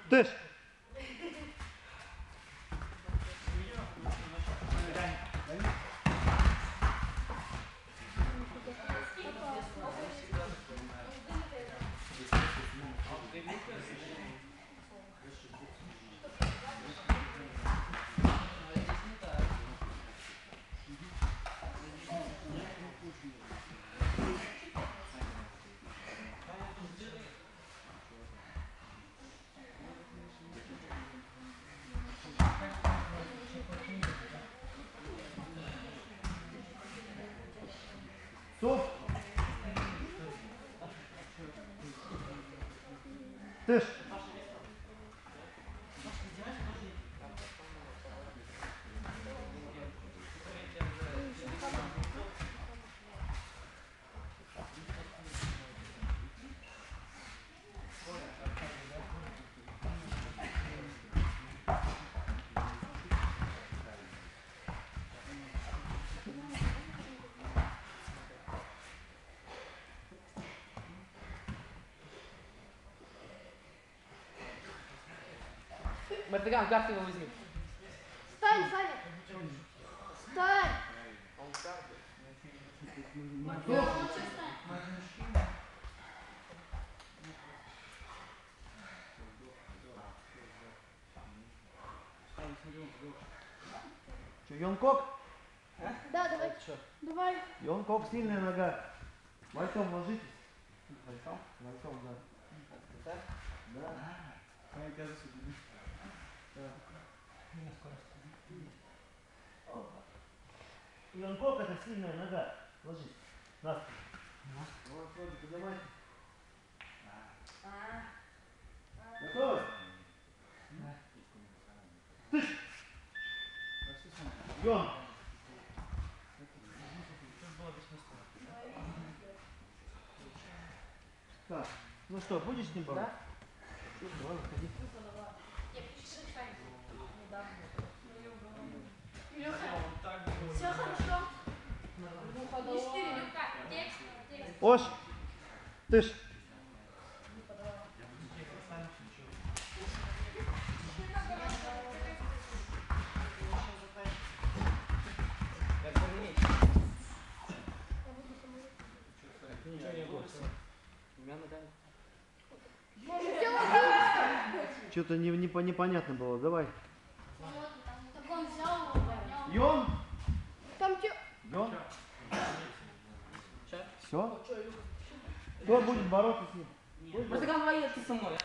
Тиш. Стоп. Тиш. Мартыган, как ты его возьми? Встань, Саня! Встань! Че, Йонкок? Да, давай. Давай. Йонкок, сильная нога. Вальцом ложитесь. Вальцом? Вальцом, да. Да. Йонкок это сильная нога. Ложись. На спину. Вот, вот, поднимайте. Готовы? Тыш! Йон! Так, ну что, будешь с ним бороться? Да? Давай, выходи. Все хорошо. Ош! Тыш! Что-то непонятно было. Давай. Так он взял его, поднял. Йон! Там че? Йон! Все? Кто будет бороться с ним? Мартыган, давай ты со мной.